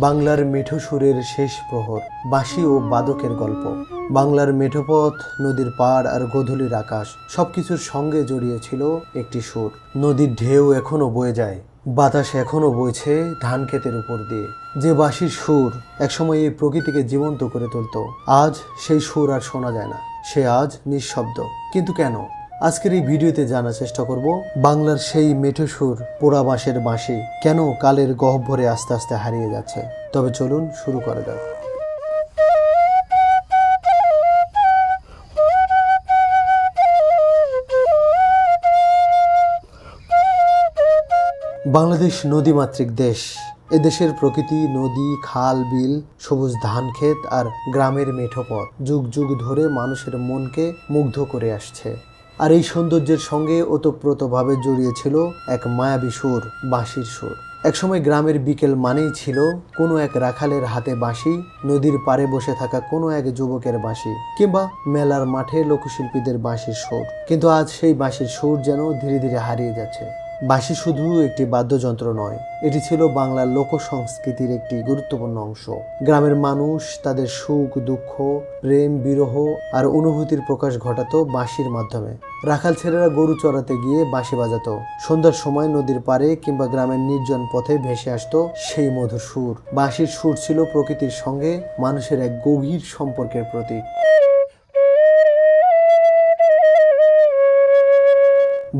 বাংলার মেঠো সুরের শেষ প্রহর, বাঁশি ও বাদকের গল্প। বাংলার মেঠোপথ, নদীর পাড় আর গোধূলির আকাশ সবকিছুর সঙ্গে জড়িয়ে ছিল একটি সুর। নদীর ঢেউ এখনো বয়ে যায়, বাতাস এখনো বইছে ধান ক্ষেতের উপর দিয়ে। যে বাঁশির সুর একসময় এই প্রকৃতিকে জীবন্ত করে তুলত, আজ সেই সুর আর শোনা যায় না। সে আজ নিঃশব্দ। কিন্তু কেন? আজকের এই ভিডিওতে জানার চেষ্টা করব বাংলার সেই মেঠো সুর, পোড়া বাঁশের বাঁশি কেন কালের গহ্বরে আস্তে আস্তে হারিয়ে যাচ্ছে। তবে চলুন শুরু করা যাক। বাংলাদেশ নদীমাতৃক দেশ। এদেশের প্রকৃতি, নদী, খাল, বিল, সবুজ ধান ক্ষেত আর গ্রামের মেঠো পথ যুগ যুগ ধরে মানুষের মনকে মুগ্ধ করে আসছে। আর এই সৌন্দর্যের সঙ্গে ওতপ্রোতভাবে জড়িয়েছিল এক মায়াবী সুর, বাঁশির সুর। একসময় গ্রামের বিকেল মানেই ছিল কোনো এক রাখালের হাতে বাঁশি, নদীর পাড়ে বসে থাকা কোনো এক যুবকের বাঁশি, কিংবা মেলার মাঠে লোকশিল্পীদের বাঁশির সুর। কিন্তু আজ সেই বাঁশির সুর যেন ধীরে ধীরে হারিয়ে যাচ্ছে। বাঁশি শুধু একটি বাদ্যযন্ত্র নয়, এটি ছিল বাংলার লোক সংস্কৃতির একটি গুরুত্বপূর্ণ অংশ। গ্রামের মানুষ তাদের সুখ, দুঃখ, প্রেম, বিরহ আর অনুভূতির প্রকাশ ঘটাতো বাঁশির মাধ্যমে। রাখাল ছেলেরা গরু চড়াতে গিয়ে বাঁশি বাজাতো। সন্ধ্যার সময় নদীর পাড়ে কিংবা গ্রামের নির্জন পথে ভেসে আসতো সেই মধুর সুর। বাঁশির সুর ছিল প্রকৃতির সঙ্গে মানুষের এক গভীর সম্পর্কের প্রতীক।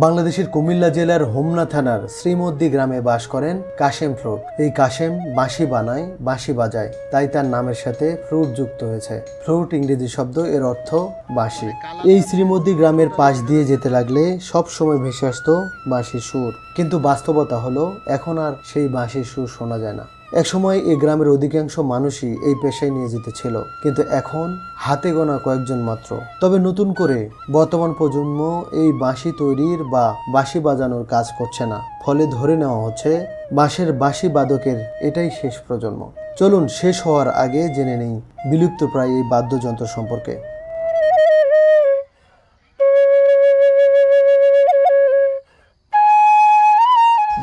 বাংলাদেশের কুমিল্লা জেলার হোমনা থানার শ্রীমদ্দি গ্রামে বাস করেন কাশেম ফ্লুট। এই কাশেম বাঁশি বানায়, বাঁশি বাজায়, তাই তার নামের সাথে ফ্লুট যুক্ত হয়েছে। ফ্লুট ইংরেজি শব্দ, এর অর্থ বাঁশি। এই শ্রীমদ্দি গ্রামের পাশ দিয়ে যেতে লাগলে সব সময় ভেসে আসতো বাঁশির সুর। কিন্তু বাস্তবতা হলো এখন আর সেই বাঁশির সুর শোনা যায় না। একসময় এই গ্রামের অধিকাংশ মানুষই এই পেশায় নিয়োজিত ছিল, কিন্তু এখন হাতে গোনা কয়েকজন মাত্র। তবে নতুন করে বর্তমান প্রজন্ম এই বাঁশি তৈরির বা বাঁশি বাজানোর কাজ করছে না। ফলে ধরে নেওয়া হচ্ছে বাঁশের বাঁশি বাদকের এটাই শেষ প্রজন্ম। চলুন শেষ হওয়ার আগে জেনে নেই বিলুপ্তপ্রায় এই বাদ্যযন্ত্র সম্পর্কে।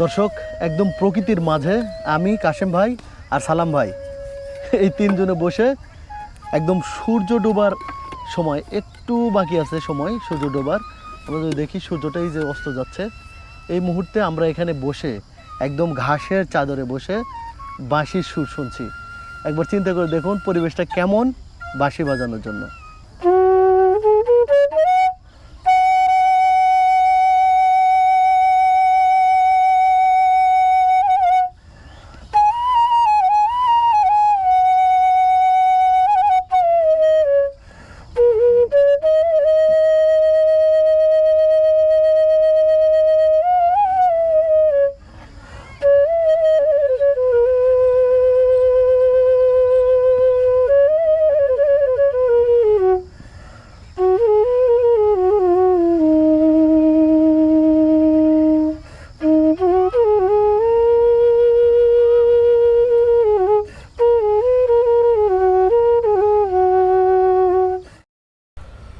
দর্শক, একদম প্রকৃতির মাঝে আমি, কাশেম ভাই আর সালাম ভাই, এই তিনজনে বসে একদম সূর্য ডোবার সময়, একটু বাকি আছে সময় সূর্য ডোবার। আমরা যদি দেখি সূর্যটাই যে অস্ত যাচ্ছে, এই মুহূর্তে আমরা এখানে বসে একদম ঘাসের চাদরে বসে বাঁশির সুর শুনছি। একবার চিন্তা করে দেখুন পরিবেশটা কেমন বাঁশি বাজানোর জন্য।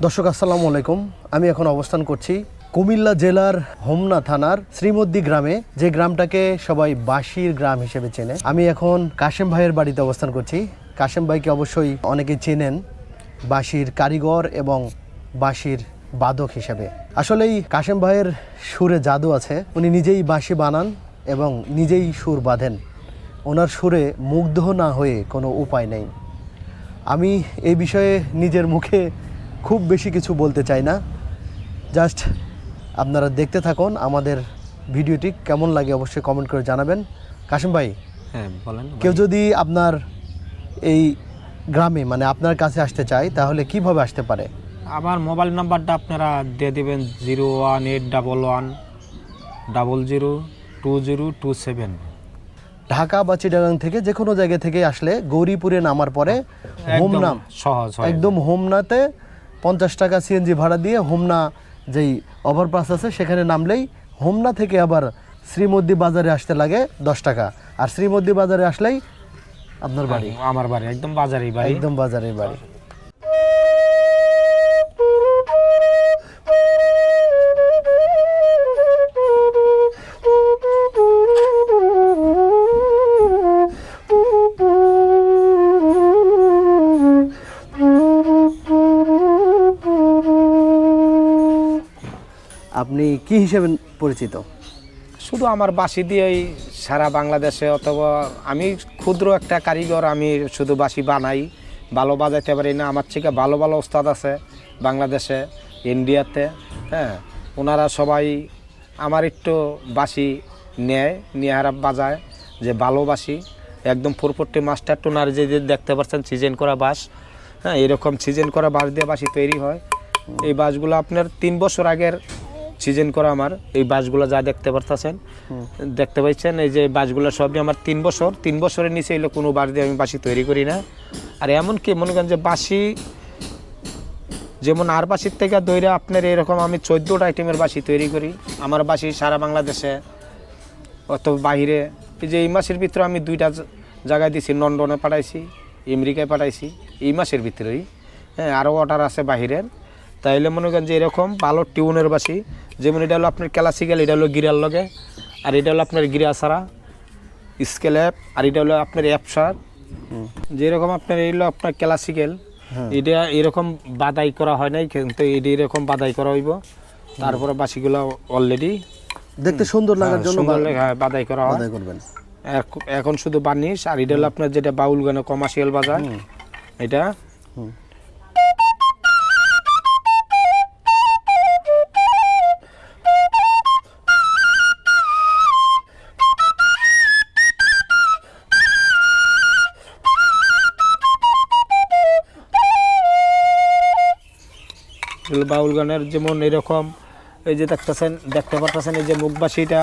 দর্শক আসসালামু আলাইকুম। আমি এখন অবস্থান করছি কুমিল্লা জেলার হোমনা থানার শ্রীমদ্দি গ্রামে, যে গ্রামটাকে সবাই বাঁশির গ্রাম হিসেবে চেনে। আমি এখন কাশেম ভাইয়ের বাড়িতে অবস্থান করছি। কাশেম ভাইকে অবশ্যই অনেকে চেনেন বাঁশির কারিগর এবং বাঁশির বাদক হিসেবে। আসলেই কাশেম ভাইয়ের সুরে জাদু আছে। উনি নিজেই বাঁশি বানান এবং নিজেই সুর বাঁধেন। ওনার সুরে মুগ্ধ না হয়ে কোনো উপায় নেই। আমি এই বিষয়ে নিজের মুখে খুব বেশি কিছু বলতে চাই না, জাস্ট আপনারা দেখতে থাকুন। আমাদের ভিডিওটি কেমন লাগে অবশ্যই কমেন্ট করে জানাবেন। কাশেম ভাই, হ্যাঁ বলেন। কেউ যদি আপনার এই গ্রামে মানে আপনার কাছে আসতে চায় তাহলে কিভাবে আসতে পারে? আমার মোবাইল নাম্বারটা আপনারা দিয়ে দেবেন 01811002027। ঢাকা বা চিটাগাং থেকে যে কোনো জায়গা থেকে আসলে গৌরীপুরে নামার পরে হোমনা, সহজ একদম হোমনাতে 50 টাকা সিএনজি ভাড়া দিয়ে হোমনা যেই ওভারপাস আছে সেখানে নামলেই হোমনা থেকে আবার শ্রীমদ্দি বাজারে আসতে লাগে 10 টাকা। আর শ্রীমদ্দি বাজারে আসলেই আপনার বাড়ি। আমার বাড়ি একদম বাজারেই বাড়ি, একদম বাজারেই বাড়ি। আপনি কি হিসেবে পরিচিত? শুধু আমার বাঁশি দিয়েই সারা বাংলাদেশে, অথবা আমি ক্ষুদ্র একটা কারিগর, আমি শুধু বাঁশি বানাই, ভালো বাজাইতে পারি না। আমার থেকে ভালো ভালো ওস্তাদ আছে বাংলাদেশে, ইন্ডিয়াতে, হ্যাঁ, ওনারা সবাই আমার একটু বাঁশি নেয়, নিয়ে হারা বাজায়, যে ভালো বাঁশি একদম ফুরফুট্টি মাস্টার টোনার যে যে দেখতে পাচ্ছেন সিজন করা বাঁশ, হ্যাঁ, এরকম সিজন করা বাঁশ দিয়ে বাঁশি তৈরি হয়। এই বাঁশগুলো আপনার 3 বছর আগের সিজন করা আমার এই বাঁশগুলো যা দেখতে পাচ্ছেন, এই যে বাঁশগুলো সবই আমার 3 বছরের নিচে এলো কোনো বাঁশ দিয়ে আমি বাঁশি তৈরি করি না। আর এমনকি মনে করেন যে বাঁশি যেমন আর বাঁশির থেকে দইরে আপনার এরকম আমি 14টা আইটেমের বাঁশি তৈরি করি। আমার বাঁশি সারা বাংলাদেশে অত বাইরে, এই যে এই মাসের ভিতরে আমি 2টা জায়গায় দিছি, লন্ডনে পাঠাইছি, আমেরিকায় পাঠাইছি এই মাসের ভিতরেই, হ্যাঁ, আরও অর্ডার আছে বাহিরের। তাইলে মনে করেন যে এরকম ভালো টিউনের বাঁশি, যেমন এটা হলো আপনার ক্লাসিক্যাল, এটা হলো গিরার লগে, আর এটা হলো আপনার গিরা ছাড়া স্কেলেপ, আর এটা হলো আপনার অ্যাপসার। যেরকম আপনার এইগুলো আপনার ক্লাসিক্যাল, এটা এরকম বাদাই করা হয় নাই, কিন্তু এটা এরকম বাদাই করা হইব। তারপরে বাঁশিগুলো অলরেডি দেখতে সুন্দর লাগার জন্য বাদাই করা হয়। বাদাই করবেন। এখন শুধু বার্নিশ। আর এটা হলো আপনার যেটা বাউল গানে কমার্শিয়াল বাজায়, এটা বাউল গানের যেমন এরকম, এই যে দেখতে পারতেছেন এই যে মুখবাসীটা,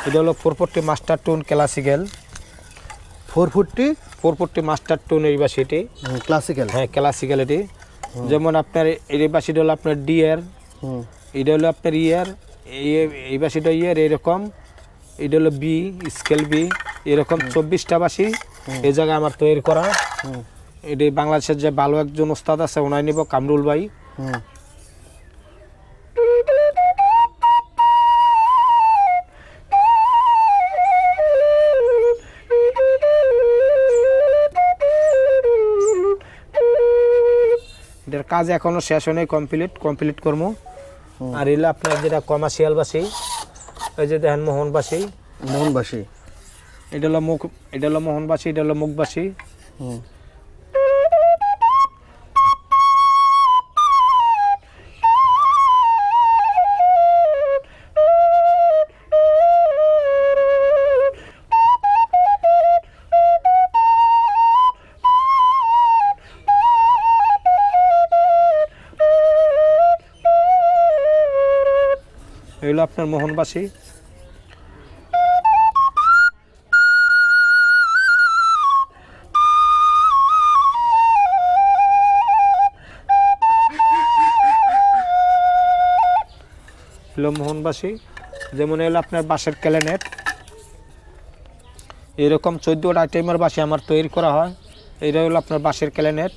এটা হলো 440 master tone classical, 440 master tone এই বাসিটি ক্লাসিক্যাল, হ্যাঁ ক্লাসিক্যাল। এটি যেমন আপনার এই বাসিটা হলো আপনার ডিয়ার, এটা হলো আপনার ইয়ার, এই বাসিটা ইয়ার এরকম, এটা হলো বি স্কেল বি, এরকম 24টা বাসি এই জায়গায় আমার তৈরি করা। এটি বাংলাদেশের যে ভালো একজন ওস্তাদ আছে ওনাই নিব, কামরুল ভাই। এটার কাজ এখনো শেষ হয়নি, কমপ্লিট করবো। আর এলো আপনার যেটা কমার্শিয়াল বাসি, ওই যে দেখেন মোহনবাসী, এটা হলো মোহনবাসী, এটা হলো মুখবাসী। এগুলো আপনার মোহনবাসী। মোহনবাসী যেমন এলো আপনার বাঁশের ক্যালেনেট, এরকম 14টা আইটেমের বাঁশি আমার তৈরি করা হয়। এটা হলো আপনার বাঁশের ক্যালেনেট।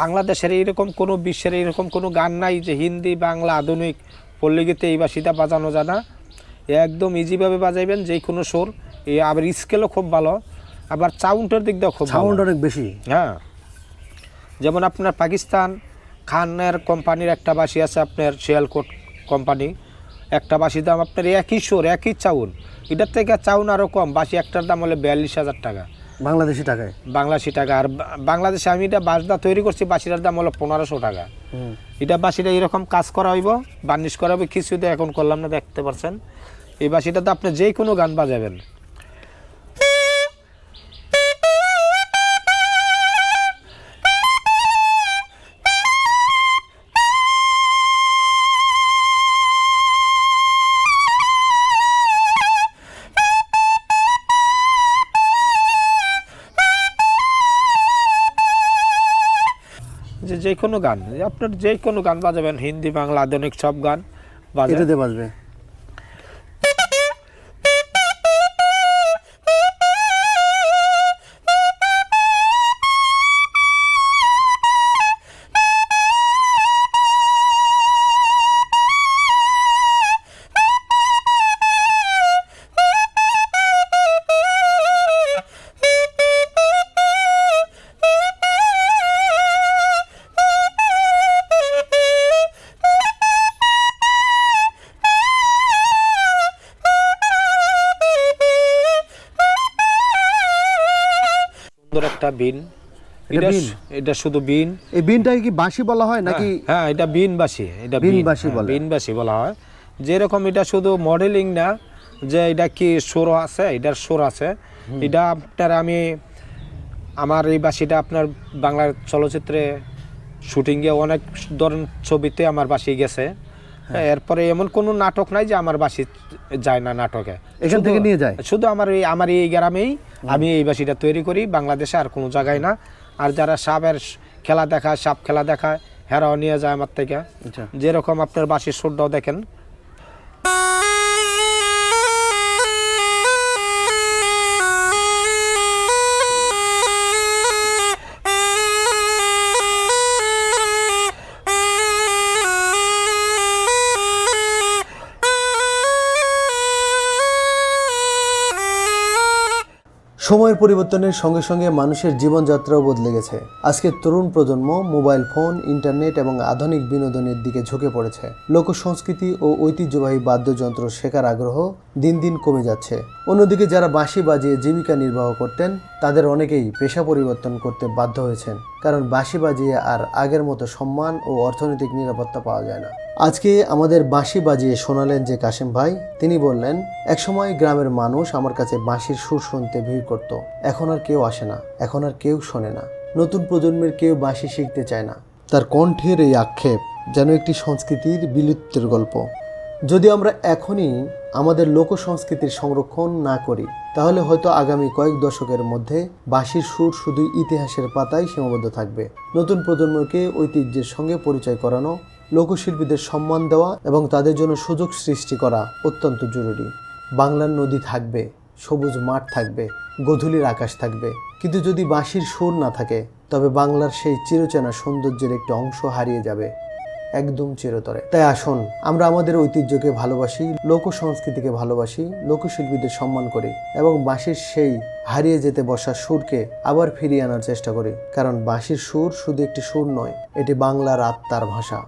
বাংলাদেশের এইরকম কোনো, বিশ্বের এইরকম কোনো গান নাই যে হিন্দি বাংলা আধুনিক পল্লীগীতে এই বাঁশিটা বাজানো যায় না। একদম ইজিভাবে বাজাইবেন যে কোনো সুর। আবার স্কেলও খুব ভালো, আবার সাউন্ডের দিক দিয়েও খুব সাউন্ড অনেক বেশি। হ্যাঁ, যেমন আপনার পাকিস্তান খানের কোম্পানির একটা বাঁশি আছে, আপনার শিয়ালকোট কোম্পানি, একটা বাঁশির দাম আপনার একই সুর একই চাউন, এটার থেকে চাউন আরও কম। বাঁশি একটার দাম হলো 42,000 টাকা বাংলাদেশি টাকা। আর বাংলাদেশে আমি এটা বাঁশটা তৈরি করছি, বাঁশিটার দাম হলো 1500 টাকা। এটা বাঁশিটা এরকম কাজ করা হইব, বার্নিশ করা হবে, কিছুতে এখন করলাম না, দেখতে পাচ্ছেন। এই বাঁশিটাতে আপনি যে কোনো গান বাজাবেন। যে কোনো গান, আপনার যে কোনো গান বাজাবেন, হিন্দি বাংলা আধুনিক সব গান এটাতে বাজবে। একটা বিন। এটা বিন? এটা শুধু বিন। এই বিনটাকে কি বাঁশি বলা হয় নাকি? হ্যাঁ, এটা বিনবাসী। এটা বিনবাসী বলে। বিনবাসী বলা হয়। যেরকম এটা শুধু মডেলিং না, যে এটা কি সুর আছে, এটার সুর আছে। এটা আপনার আমার এই বাঁশিটা আপনার বাংলা চলচ্চিত্রে শুটিংয়ে অনেক ধরনের ছবিতে আমার বাঁশি গেছে। এরপরে এমন কোনো নাটক নাই যে আমার বাঁশি যায় না নাটকে। এখান থেকে নিয়ে যায়? শুধু আমার এই গ্রামেই আমি এই বাঁশিটা তৈরি করি, বাংলাদেশে আর কোনো জায়গায় না। আর যারা সাপের খেলা দেখায়, সাপ খেলা দেখায়, হেরাও নিয়ে যায় আমার থেকে। আচ্ছা। যেরকম আপনার বাঁশির সুরটাও দেখেন। সময়ের পরিবর্তনের সঙ্গে সঙ্গে মানুষের জীবনযাত্রাও বদলে গেছে। আজকের তরুণ প্রজন্ম মোবাইল ফোন, ইন্টারনেট এবং আধুনিক বিনোদনের দিকে ঝুঁকে পড়েছে। লোক সংস্কৃতি ও ঐতিহ্যবাহী বাদ্যযন্ত্র শেখার আগ্রহ দিন দিন কমে যাচ্ছে। অন্যদিকে যারা বাঁশি বাজিয়ে জীবিকা নির্বাহ করতেন, তাদের অনেকেই পেশা পরিবর্তন করতে বাধ্য হয়েছেন, কারণ বাঁশি বাজিয়ে আর আগের মতো সম্মান ও অর্থনৈতিক নিরাপত্তা পাওয়া যায় না। আজকে আমাদের বাঁশি বাজিয়ে শোনালেন যে কাশেম ভাই, তিনি বললেন, একসময় গ্রামের মানুষ আমার কাছে বাঁশির সুর শুনতে ভিড় করত। এখন আর কেউ আসে না, এখন আর কেউ শোনে না। নতুন প্রজন্মের কেউ বাঁশি শিখতে চায় না। তার কণ্ঠের এই আক্ষেপ যেন একটি সংস্কৃতির বিলুপ্তির গল্প। যদি আমরা এখনই আমাদের লোক সংস্কৃতির সংরক্ষণ না করি, তাহলে হয়তো আগামী কয়েক দশকের মধ্যে বাঁশির সুর শুধু ইতিহাসের পাতায় সীমাবদ্ধ থাকবে। নতুন প্রজন্মকে ঐতিহ্যের সঙ্গে পরিচয় করানো, লোকশিল্পীদের সম্মান দেওয়া এবং তাদের জন্য সুযোগ সৃষ্টি করা অত্যন্ত জরুরি। বাংলার নদী থাকবে, সবুজ মাঠ থাকবে, গধূলির আকাশ থাকবে, কিন্তু যদি বাঁশির সুর না থাকে, তবে বাংলার সেই চিরচেনা সৌন্দর্যের একটি অংশ হারিয়ে যাবে, একদম চিরতরে। তাই আসুন আমরা আমাদের ঐতিহ্যকে ভালোবাসি, লোক সংস্কৃতিকে ভালোবাসি, লোকশিল্পীদের সম্মান করি এবং বাঁশির সেই হারিয়ে যেতে বসা সুরকে আবার ফিরিয়ে আনার চেষ্টা করি। কারণ বাঁশির সুর শুধু একটি সুর নয়, এটি বাংলার আত্মার ভাষা।